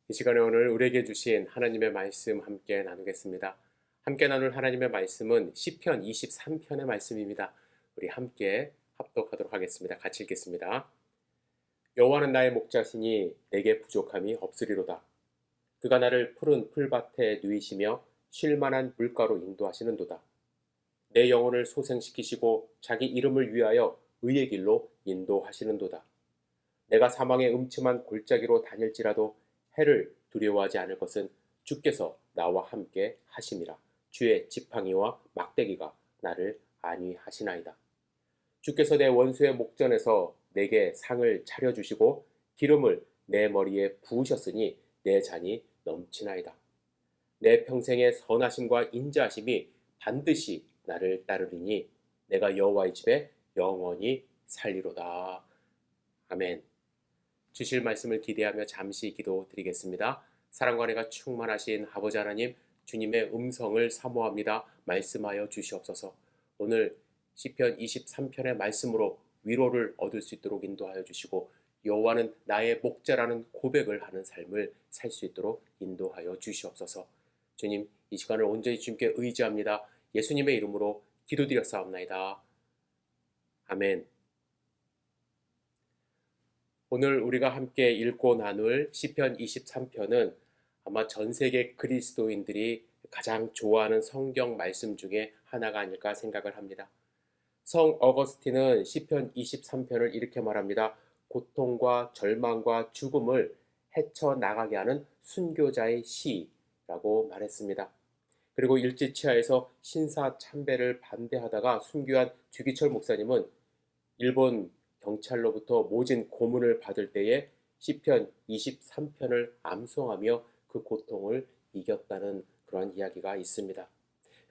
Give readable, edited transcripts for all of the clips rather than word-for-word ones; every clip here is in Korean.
이 시간에 오늘 우리에게 주신 하나님의 말씀 함께 나누겠습니다. 함께 나눌 하나님의 말씀은 시편 23편의 말씀입니다. 우리 함께 합독하도록 하겠습니다. 같이 읽겠습니다. 여호와는 나의 목자시니 내게 부족함이 없으리로다. 그가 나를 푸른 풀밭에 누이시며 쉴 만한 물가로 인도하시는도다. 내 영혼을 소생시키시고 자기 이름을 위하여 의의 길로 인도하시는도다. 내가 사망의 음침한 골짜기로 다닐지라도 해를 두려워하지 않을 것은 주께서 나와 함께 하심이라. 주의 지팡이와 막대기가 나를 안위하시나이다. 주께서 내 원수의 목전에서 내게 상을 차려주시고 기름을 내 머리에 부으셨으니 내 잔이 넘치나이다. 내 평생의 선하심과 인자하심이 반드시 나를 따르리니 내가 여호와의 집에 영원히 살리로다. 아멘. 주실 말씀을 기대하며 잠시 기도드리겠습니다. 사랑과 은혜가 충만하신 아버지 하나님, 주님의 음성을 사모합니다. 말씀하여 주시옵소서. 오늘 시편 23편의 말씀으로 위로를 얻을 수 있도록 인도하여 주시고 여호와는 나의 목자라는 고백을 하는 삶을 살 수 있도록 인도하여 주시옵소서. 주님, 이 시간을 온전히 주님께 의지합니다. 예수님의 이름으로 기도드렸사옵나이다. 아멘. 오늘 우리가 함께 읽고 나눌 시편 23편은 아마 전 세계 그리스도인들이 가장 좋아하는 성경 말씀 중에 하나가 아닐까 생각을 합니다. 성 어거스틴은 시편 23편을 이렇게 말합니다. 고통과 절망과 죽음을 헤쳐나가게 하는 순교자의 시라고 말했습니다. 그리고 일제치하에서 신사참배를 반대하다가 순교한 주기철 목사님은 일본 경찰로부터 모진 고문을 받을 때에 시편 23편을 암송하며 그 고통을 이겼다는 그러한 이야기가 있습니다.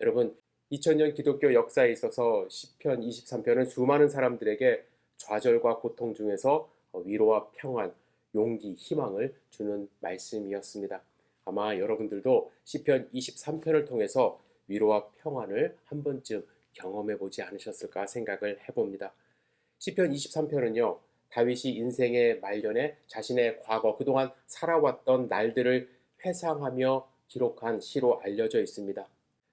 여러분, 2000년 기독교 역사에 있어서 시편 23편은 수많은 사람들에게 좌절과 고통 중에서 위로와 평안, 용기, 희망을 주는 말씀이었습니다. 아마 여러분들도 시편 23편을 통해서 위로와 평안을 한 번쯤 경험해 보지 않으셨을까 생각을 해봅니다. 시편 23편은요, 다윗이 인생의 말년에 자신의 과거, 그동안 살아왔던 날들을 회상하며 기록한 시로 알려져 있습니다.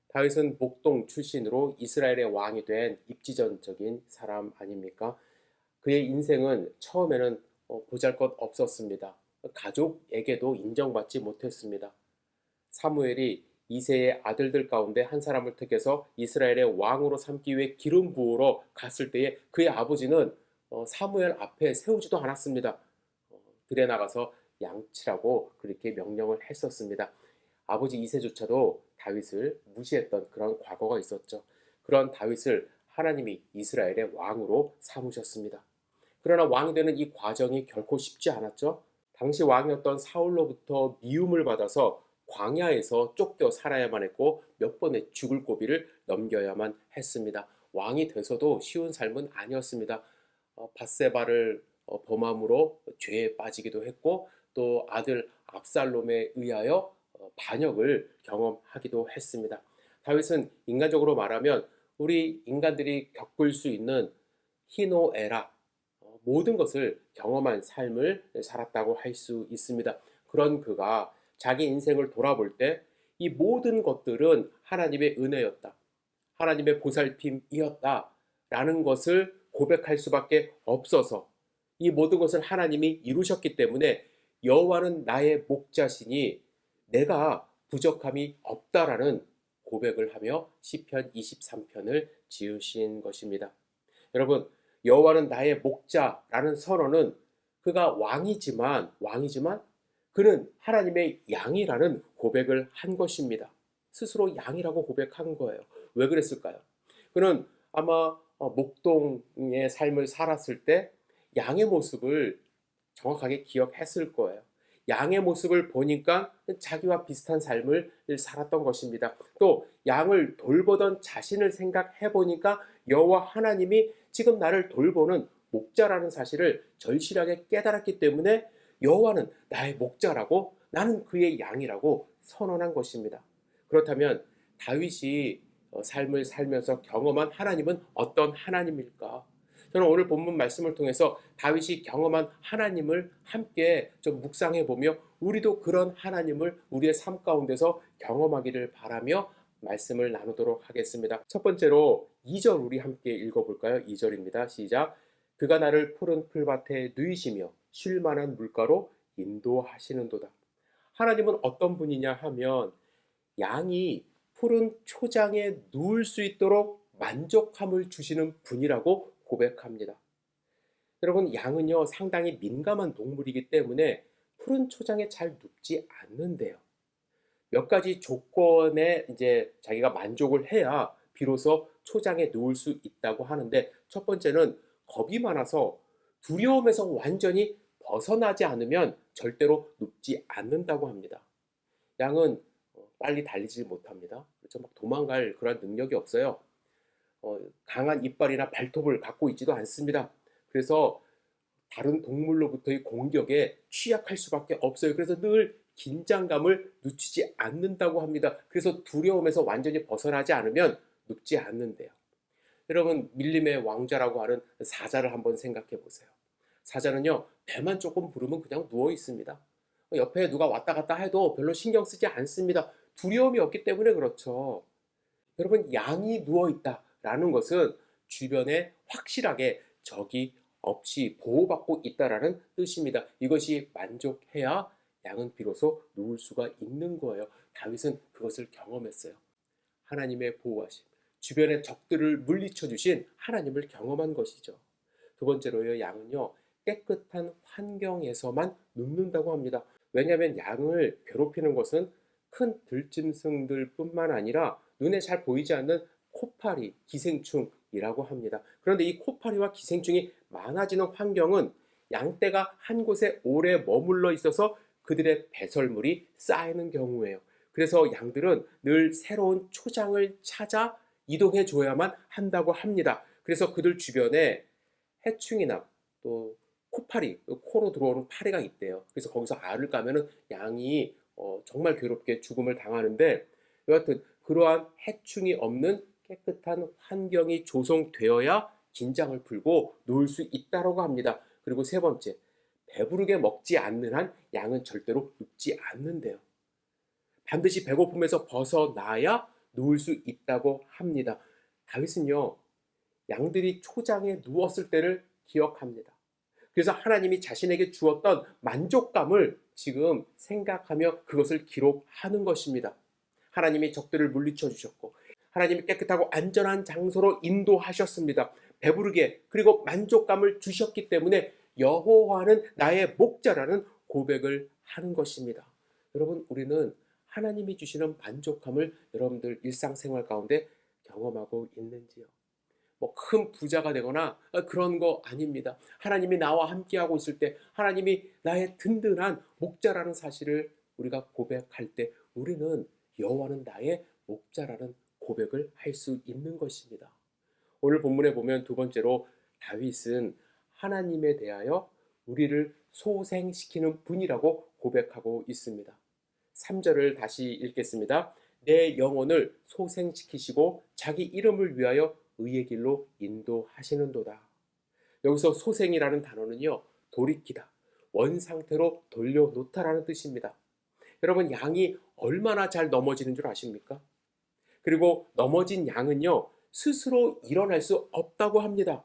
다윗은 목동 출신으로 이스라엘의 왕이 된 입지전적인 사람 아닙니까? 그의 인생은 처음에는 보잘것 없었습니다. 가족에게도 인정받지 못했습니다. 사무엘이 이새의 아들들 가운데 한 사람을 택해서 이스라엘의 왕으로 삼기 위해 기름 부으러 갔을 때에 그의 아버지는 사무엘 앞에 세우지도 않았습니다. 들에 나가서 양치라고 그렇게 명령을 했었습니다. 아버지 이새조차도 다윗을 무시했던 그런 과거가 있었죠. 그런 다윗을 하나님이 이스라엘의 왕으로 삼으셨습니다. 그러나 왕이 되는 이 과정이 결코 쉽지 않았죠. 당시 왕이었던 사울로부터 미움을 받아서 광야에서 쫓겨 살아야만 했고 몇 번의 죽을 고비를 넘겨야만 했습니다. 왕이 돼서도 쉬운 삶은 아니었습니다. 밧세바를 범함으로 죄에 빠지기도 했고 또 아들 압살롬에 의하여 반역을 경험하기도 했습니다. 다윗은 인간적으로 말하면 우리 인간들이 겪을 수 있는 희노애락, 모든 것을 경험한 삶을 살았다고 할 수 있습니다. 그런 그가 자기 인생을 돌아볼 때 이 모든 것들은 하나님의 은혜였다, 하나님의 보살핌이었다 라는 것을 고백할 수밖에 없어서 이 모든 것을 하나님이 이루셨기 때문에 여호와는 나의 목자시니 내가 부족함이 없다라는 고백을 하며 시편 23편을 지으신 것입니다. 여러분, 여호와는 나의 목자라는 선언은 그가 왕이지만 그는 하나님의 양이라는 고백을 한 것입니다. 스스로 양이라고 고백한 거예요. 왜 그랬을까요? 그는 아마 목동의 삶을 살았을 때 양의 모습을 정확하게 기억했을 거예요. 양의 모습을 보니까 자기와 비슷한 삶을 살았던 것입니다. 또 양을 돌보던 자신을 생각해 보니까 여호와 하나님이 지금 나를 돌보는 목자라는 사실을 절실하게 깨달았기 때문에 여호와는 나의 목자라고 나는 그의 양이라고 선언한 것입니다. 그렇다면 다윗이 삶을 살면서 경험한 하나님은 어떤 하나님일까? 저는 오늘 본문 말씀을 통해서 다윗이 경험한 하나님을 함께 좀 묵상해 보며 우리도 그런 하나님을 우리의 삶 가운데서 경험하기를 바라며 말씀을 나누도록 하겠습니다. 첫 번째로 2절 우리 함께 읽어볼까요? 2절입니다. 시작. 그가 나를 푸른 풀밭에 누이시며 쉴 만한 물가로 인도하시는도다. 하나님은 어떤 분이냐 하면 양이 푸른 초장에 누울 수 있도록 만족함을 주시는 분이라고 고백합니다. 여러분, 양은요 상당히 민감한 동물이기 때문에 푸른 초장에 잘 눕지 않는데요. 몇 가지 조건에 이제 자기가 만족을 해야 비로소 초장에 누울 수 있다고 하는데, 첫 번째는 겁이 많아서 두려움에서 완전히 벗어나지 않으면 절대로 눕지 않는다고 합니다. 양은 빨리 달리지 못합니다. 그렇죠? 막 도망갈 그런 능력이 없어요. 강한 이빨이나 발톱을 갖고 있지도 않습니다. 그래서 다른 동물로부터의 공격에 취약할 수밖에 없어요. 그래서 늘 긴장감을 늦추지 않는다고 합니다. 그래서 두려움에서 완전히 벗어나지 않으면 눕지 않는데요. 여러분, 밀림의 왕자라고 하는 사자를 한번 생각해 보세요. 사자는요, 배만 조금 부르면 그냥 누워 있습니다. 옆에 누가 왔다 갔다 해도 별로 신경 쓰지 않습니다. 두려움이 없기 때문에 그렇죠. 여러분, 양이 누워 있다라는 것은 주변에 확실하게 적이 없이 보호받고 있다라는 뜻입니다. 이것이 만족해야 양은 비로소 누울 수가 있는 거예요. 다윗은 그것을 경험했어요. 하나님의 보호하심, 주변의 적들을 물리쳐 주신 하나님을 경험한 것이죠. 두 번째로요, 양은요 깨끗한 환경에서만 눕는다고 합니다. 왜냐하면 양을 괴롭히는 것은 큰 들짐승들 뿐만 아니라 눈에 잘 보이지 않는 코파리, 기생충이라고 합니다. 그런데 이 코파리와 기생충이 많아지는 환경은 양떼가 한 곳에 오래 머물러 있어서 그들의 배설물이 쌓이는 경우예요. 그래서 양들은 늘 새로운 초장을 찾아 이동해 줘야만 한다고 합니다. 그래서 그들 주변에 해충이나 또 코파리, 코로 들어오는 파리가 있대요. 그래서 거기서 알을 까면은 양이 정말 괴롭게 죽음을 당하는데, 여하튼 그러한 해충이 없는 깨끗한 환경이 조성되어야 긴장을 풀고 놀 수 있다고 합니다. 그리고 세 번째, 배부르게 먹지 않는 한 양은 절대로 눕지 않는데요. 반드시 배고픔에서 벗어나야 누울 수 있다고 합니다. 다윗은요, 양들이 초장에 누웠을 때를 기억합니다. 그래서 하나님이 자신에게 주었던 만족감을 지금 생각하며 그것을 기록하는 것입니다. 하나님이 적들을 물리쳐 주셨고, 하나님이 깨끗하고 안전한 장소로 인도하셨습니다. 배부르게, 그리고 만족감을 주셨기 때문에 여호와는 나의 목자라는 고백을 하는 것입니다. 여러분, 우리는 하나님이 주시는 만족함을 여러분들 일상생활 가운데 경험하고 있는지요? 뭐 큰 부자가 되거나 그런 거 아닙니다. 하나님이 나와 함께하고 있을 때, 하나님이 나의 든든한 목자라는 사실을 우리가 고백할 때, 우리는 여호와는 나의 목자라는 고백을 할 수 있는 것입니다. 오늘 본문에 보면 두 번째로 다윗은 하나님에 대하여 우리를 소생시키는 분이라고 고백하고 있습니다. 3절을 다시 읽겠습니다. 내 영혼을 소생시키시고 자기 이름을 위하여 의의 길로 인도하시는도다. 여기서 소생이라는 단어는요, 돌이키다, 원상태로 돌려놓다라는 뜻입니다. 여러분, 양이 얼마나 잘 넘어지는 줄 아십니까? 그리고 넘어진 양은요, 스스로 일어날 수 없다고 합니다.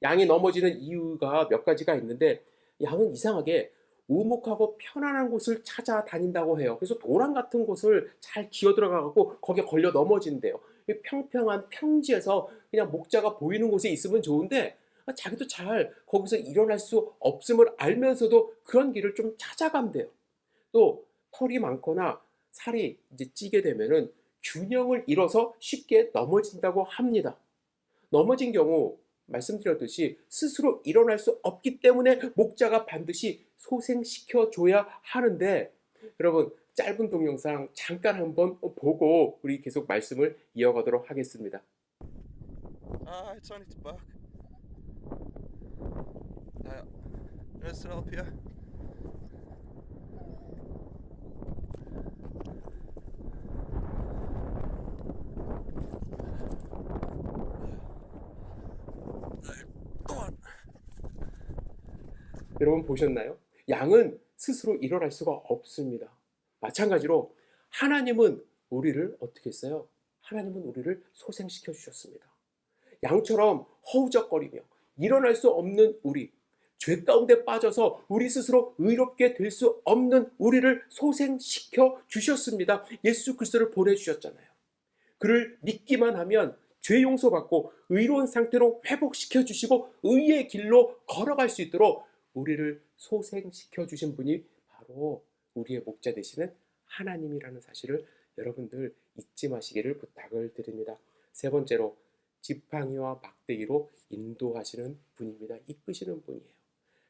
양이 넘어지는 이유가 몇 가지가 있는데, 양은 이상하게 우묵하고 편안한 곳을 찾아다닌다고 해요. 그래서 도랑 같은 곳을 잘 기어 들어가고 거기에 걸려 넘어진대요. 평평한 평지에서 그냥 목자가 보이는 곳에 있으면 좋은데, 자기도 잘 거기서 일어날 수 없음을 알면서도 그런 길을 좀 찾아간대요. 또 털이 많거나 살이 이제 찌게 되면은 균형을 잃어서 쉽게 넘어진다고 합니다. 넘어진 경우 말씀드렸듯이 스스로 일어날 수 없기 때문에 목자가 반드시 소생시켜 줘야 하는데, 여러분, 짧은 동영상 잠깐 한번 보고 우리 계속 말씀을 이어가도록 하겠습니다. It's only to buck. Let's help you. 여러분 보셨나요? 양은 스스로 일어날 수가 없습니다. 마찬가지로 하나님은 우리를 어떻게 했어요? 하나님은 우리를 소생시켜 주셨습니다. 양처럼 허우적거리며 일어날 수 없는 우리, 죄 가운데 빠져서 우리 스스로 의롭게 될 수 없는 우리를 소생시켜 주셨습니다. 예수 그리스도를 보내주셨잖아요. 그를 믿기만 하면 죄 용서받고 의로운 상태로 회복시켜 주시고 의의 길로 걸어갈 수 있도록 우리를 소생시켜 주신 분이 바로 우리의 목자 되시는 하나님이라는 사실을 여러분들 잊지 마시기를 부탁을 드립니다. 세 번째로 지팡이와 막대기로 인도하시는 분입니다. 이끄시는 분이에요.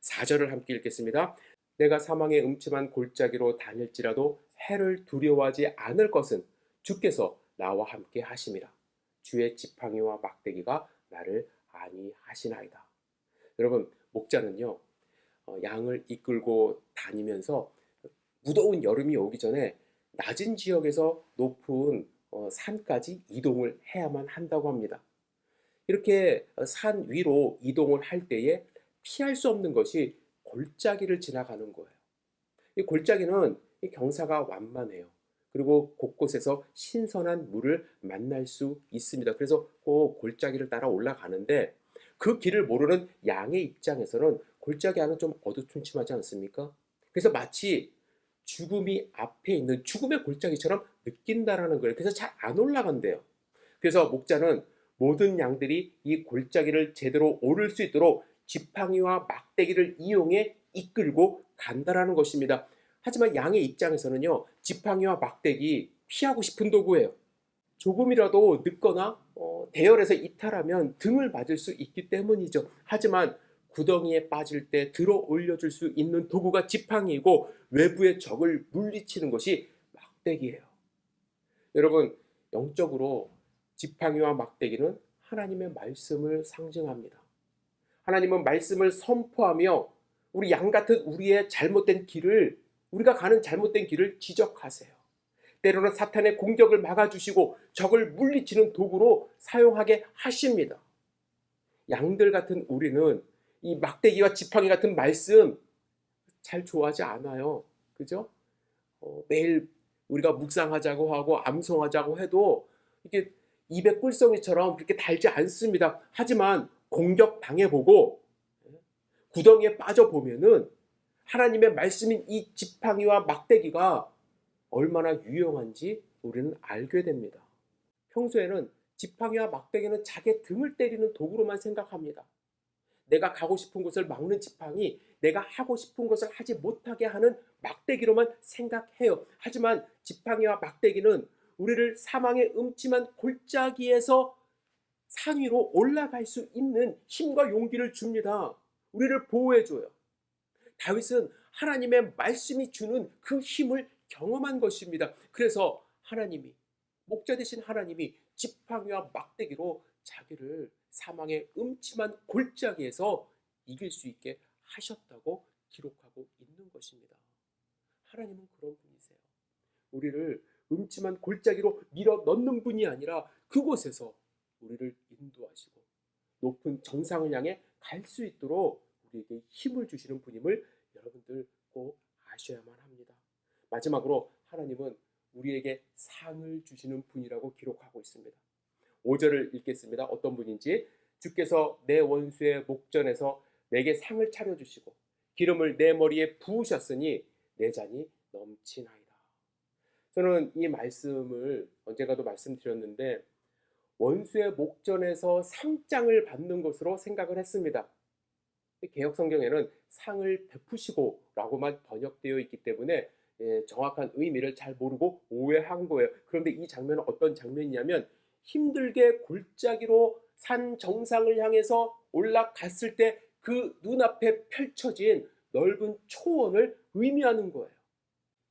4절을 함께 읽겠습니다. 내가 사망의 음침한 골짜기로 다닐지라도 해를 두려워하지 않을 것은 주께서 나와 함께 하심이라. 주의 지팡이와 막대기가 나를 안위하시나이다. 여러분, 목자는요, 양을 이끌고 다니면서 무더운 여름이 오기 전에 낮은 지역에서 높은 산까지 이동을 해야만 한다고 합니다. 이렇게 산 위로 이동을 할 때에 피할 수 없는 것이 골짜기를 지나가는 거예요. 이 골짜기는 이 경사가 완만해요. 그리고 곳곳에서 신선한 물을 만날 수 있습니다. 그래서 꼭 골짜기를 따라 올라가는데 그 길을 모르는 양의 입장에서는 골짜기 안은 좀 어두침침하지 않습니까? 그래서 마치 죽음이 앞에 있는 죽음의 골짜기처럼 느낀다라는 거예요. 그래서 잘 안 올라간대요. 그래서 목자는 모든 양들이 이 골짜기를 제대로 오를 수 있도록 지팡이와 막대기를 이용해 이끌고 간다라는 것입니다. 하지만 양의 입장에서는요, 지팡이와 막대기 피하고 싶은 도구예요. 조금이라도 늦거나 대열에서 이탈하면 등을 맞을 수 있기 때문이죠. 하지만 구덩이에 빠질 때 들어 올려줄 수 있는 도구가 지팡이이고 외부의 적을 물리치는 것이 막대기예요. 여러분, 영적으로 지팡이와 막대기는 하나님의 말씀을 상징합니다. 하나님은 말씀을 선포하며 우리 양 같은 우리의 잘못된 길을, 우리가 가는 잘못된 길을 지적하세요. 때로는 사탄의 공격을 막아주시고 적을 물리치는 도구로 사용하게 하십니다. 양들 같은 우리는 이 막대기와 지팡이 같은 말씀 잘 좋아하지 않아요. 그죠? 매일 우리가 묵상하자고 하고 암송하자고 해도 이게 입에 꿀송이처럼 그렇게 달지 않습니다. 하지만 공격 당해보고 구덩이에 빠져보면은 하나님의 말씀인 이 지팡이와 막대기가 얼마나 유용한지 우리는 알게 됩니다. 평소에는 지팡이와 막대기는 자기 등을 때리는 도구로만 생각합니다. 내가 가고 싶은 곳을 막는 지팡이, 내가 하고 싶은 것을 하지 못하게 하는 막대기로만 생각해요. 하지만 지팡이와 막대기는 우리를 사망의 음침한 골짜기에서 산 위로 올라갈 수 있는 힘과 용기를 줍니다. 우리를 보호해줘요. 다윗은 하나님의 말씀이 주는 그 힘을 경험한 것입니다. 그래서 하나님이, 목자 되신 하나님이 지팡이와 막대기로 자기를 사망의 음침한 골짜기에서 이길 수 있게 하셨다고 기록하고 있는 것입니다. 하나님은 그런 분이세요. 우리를 음침한 골짜기로 밀어 넣는 분이 아니라 그곳에서 우리를 인도하시고 높은 정상을 향해 갈 수 있도록 우리에게 힘을 주시는 분임을 여러분들 꼭 아셔야만 합니다. 마지막으로 하나님은 우리에게 상을 주시는 분이라고 기록하고 있습니다. 5절을 읽겠습니다. 어떤 분인지. 주께서 내 원수의 목전에서 내게 상을 차려주시고 기름을 내 머리에 부으셨으니 내 잔이 넘치나이다. 저는 이 말씀을 언젠가도 말씀드렸는데 원수의 목전에서 상장을 받는 것으로 생각을 했습니다. 개역 성경에는 상을 베푸시고 라고만 번역되어 있기 때문에 정확한 의미를 잘 모르고 오해한 거예요. 그런데 이 장면은 어떤 장면이냐면 힘들게 골짜기로 산 정상을 향해서 올라갔을 때 그 눈앞에 펼쳐진 넓은 초원을 의미하는 거예요.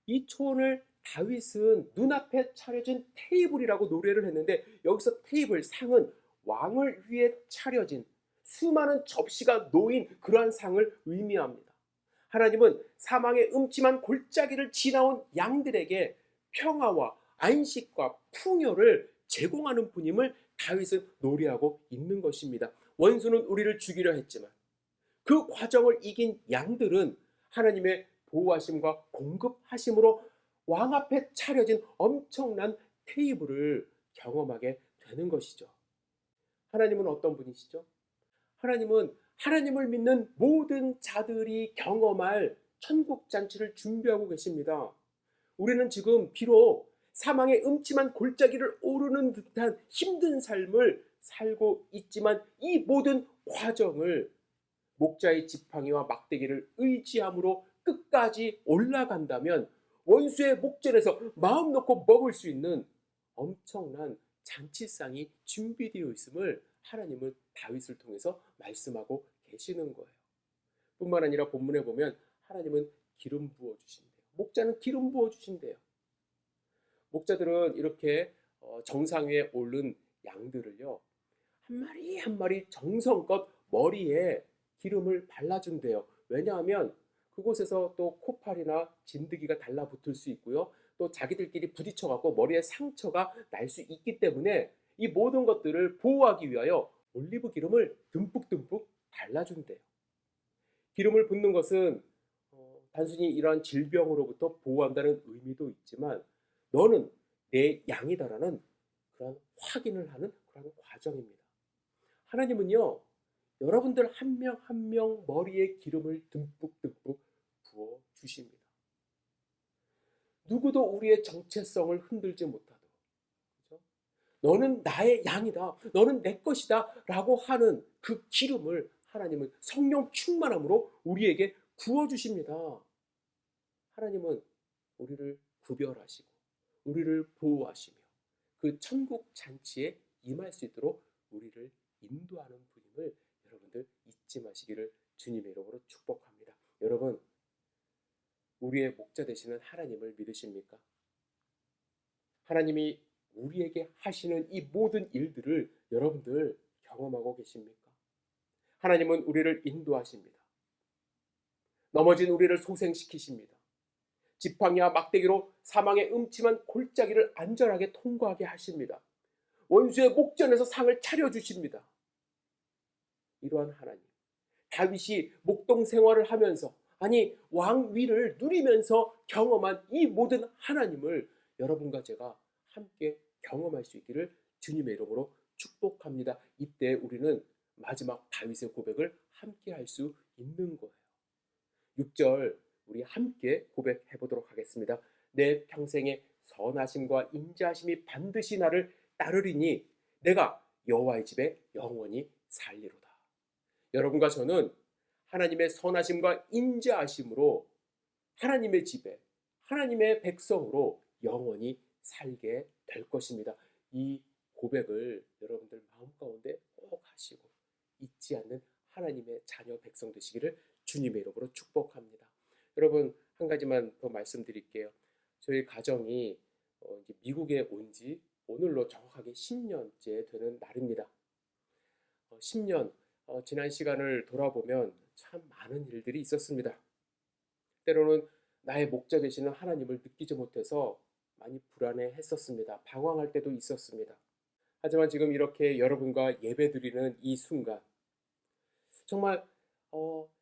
이 초원을 다윗은 눈앞에 차려진 테이블이라고 노래를 했는데 여기서 테이블, 상은 왕을 위해 차려진 수많은 접시가 놓인 그러한 상을 의미합니다. 하나님은 사망의 음침한 골짜기를 지나온 양들에게 평화와 안식과 풍요를 제공하는 분임을 다윗은 노래하고 있는 것입니다. 원수는 우리를 죽이려 했지만 그 과정을 이긴 양들은 하나님의 보호하심과 공급하심으로 왕 앞에 차려진 엄청난 테이블을 경험하게 되는 것이죠. 하나님은 어떤 분이시죠? 하나님은 하나님을 믿는 모든 자들이 경험할 천국 잔치를 준비하고 계십니다. 우리는 지금 비록 사망의 음침한 골짜기를 오르는 듯한 힘든 삶을 살고 있지만 이 모든 과정을 목자의 지팡이와 막대기를 의지함으로 끝까지 올라간다면 원수의 목전에서 마음 놓고 먹을 수 있는 엄청난 잔치상이 준비되어 있음을 하나님은 다윗을 통해서 말씀하고 계시는 거예요. 뿐만 아니라 본문에 보면 하나님은 기름 부어 주신대요. 목자는 기름 부어 주신대요. 목자들은 이렇게 정상 위에 오른 양들을요, 한 마리 한 마리 정성껏 머리에 기름을 발라준대요. 왜냐하면 그곳에서 또 코팔이나 진드기가 달라붙을 수 있고요. 또 자기들끼리 부딪혀갖고 머리에 상처가 날 수 있기 때문에 이 모든 것들을 보호하기 위하여 올리브 기름을 듬뿍듬뿍 발라준대요. 기름을 붓는 것은 단순히 이러한 질병으로부터 보호한다는 의미도 있지만 너는 내 양이다라는 그런 확인을 하는 그런 과정입니다. 하나님은요, 여러분들 한 명 한 명 머리에 기름을 듬뿍듬뿍 부어 주십니다. 누구도 우리의 정체성을 흔들지 못하도록, 그렇죠? 너는 나의 양이다, 너는 내 것이다 라고 하는 그 기름을 하나님은 성령 충만함으로 우리에게 부어주십니다. 하나님은 우리를 구별하시고 우리를 보호하시며 그 천국 잔치에 임할 수 있도록 우리를 인도하는 분임을 여러분들 잊지 마시기를 주님의 이름으로 축복합니다. 여러분, 우리의 목자 되시는 하나님을 믿으십니까? 하나님이 우리에게 하시는 이 모든 일들을 여러분들 경험하고 계십니까? 하나님은 우리를 인도하십니다. 넘어진 우리를 소생시키십니다. 지팡이와 막대기로 사망의 음침한 골짜기를 안전하게 통과하게 하십니다. 원수의 목전에서 상을 차려주십니다. 이러한 하나님, 다윗이 목동 생활을 하면서, 아니 왕위를 누리면서 경험한 이 모든 하나님을 여러분과 제가 함께 경험할 수 있기를 주님의 이름으로 축복합니다. 이때 우리는 마지막 다윗의 고백을 함께 할 수 있는 거예요. 6절 우리 함께 고백해 보도록 하겠습니다. 내 평생의 선하심과 인자하심이 반드시 나를 따르리니 내가 여호와의 집에 영원히 살리로다. 여러분과 저는 하나님의 선하심과 인자하심으로 하나님의 집에, 하나님의 백성으로 영원히 살게 될 것입니다. 이 고백을 여러분들 마음 가운데 꼭 하시고 잊지 않는 하나님의 자녀 백성 되시기를 주님의 이름으로 축복합니다. 여러분, 한 가지만 더 말씀드릴게요. 저희 가정이 이제 미국에 온 지 오늘로 정확하게 10년째 되는 날입니다. 10년, 지난 시간을 돌아보면 참 많은 일들이 있었습니다. 때로는 나의 목자 되시는 하나님을 느끼지 못해서 많이 불안해했었습니다. 방황할 때도 있었습니다. 하지만 지금 이렇게 여러분과 예배드리는 이 순간, 정말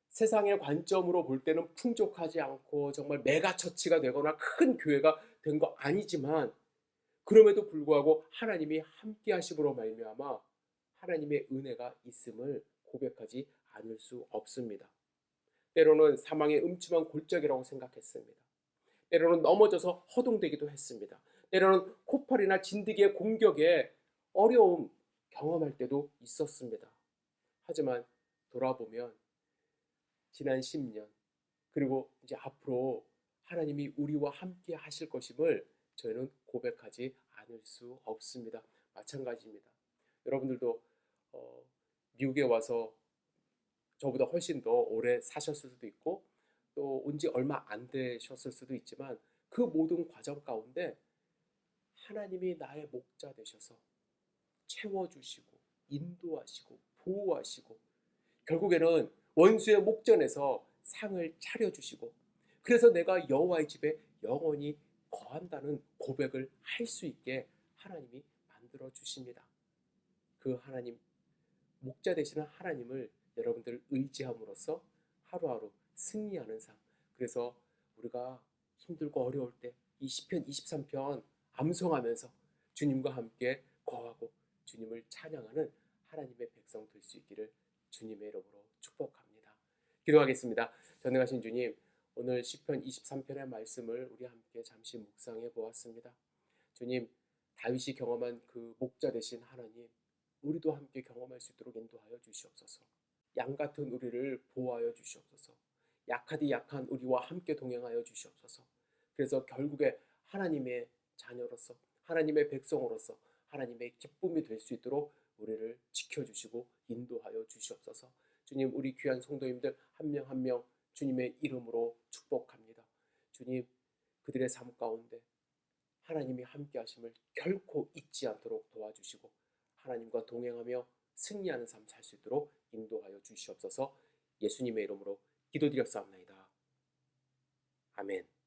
세상의 관점으로 볼 때는 풍족하지 않고 정말 메가처치가 되거나 큰 교회가 된 거 아니지만, 그럼에도 불구하고 하나님이 함께 하심으로 말미암아 하나님의 은혜가 있음을 고백하지 않을 수 없습니다. 때로는 사망의 음침한 골짜기라고 생각했습니다. 때로는 넘어져서 허둥대기도 했습니다. 때로는 코팔이나 진드기의 공격에 어려움 경험할 때도 있었습니다. 하지만 돌아보면 지난 10년, 그리고 이제 앞으로 하나님이 우리와 함께 하실 것임을 저희는 고백하지 않을 수 없습니다. 마찬가지입니다. 여러분들도 미국에 와서 저보다 훨씬 더 오래 사셨을 수도 있고 또 온 지 얼마 안 되셨을 수도 있지만 그 모든 과정 가운데 하나님이 나의 목자 되셔서 채워주시고 인도하시고 보호하시고 결국에는 원수의 목전에서 상을 차려주시고 그래서 내가 여호와의 집에 영원히 거한다는 고백을 할 수 있게 하나님이 만들어 주십니다. 그 하나님, 목자 되시는 하나님을 여러분들 의지함으로써 하루하루 승리하는 삶. 그래서 우리가 힘들고 어려울 때 이 시편 23편 암송하면서 주님과 함께 거하고 주님을 찬양하는 하나님의 백성 될 수 있기를 주님의 이름으로 축복합니다. 기도하겠습니다. 전능하신 주님, 오늘 시편 23편의 말씀을 우리 함께 잠시 묵상해 보았습니다. 주님, 다윗이 경험한 그 목자 되신 하나님, 우리도 함께 경험할 수 있도록 인도하여 주시옵소서. 양 같은 우리를 보호하여 주시옵소서. 약하디 약한 우리와 함께 동행하여 주시옵소서. 그래서 결국에 하나님의 자녀로서, 하나님의 백성으로서 하나님의 기쁨이 될 수 있도록 우리를 지켜주시고 인도하여 주시옵소서. 주님, 우리 귀한 성도님들 한 명 한 명 주님의 이름으로 축복합니다. 주님, 그들의 삶 가운데 하나님이 함께 하심을 결코 잊지 않도록 도와주시고 하나님과 동행하며 승리하는 삶 살 수 있도록 인도하여 주시옵소서. 예수님의 이름으로 기도드렸사옵나이다. 아멘.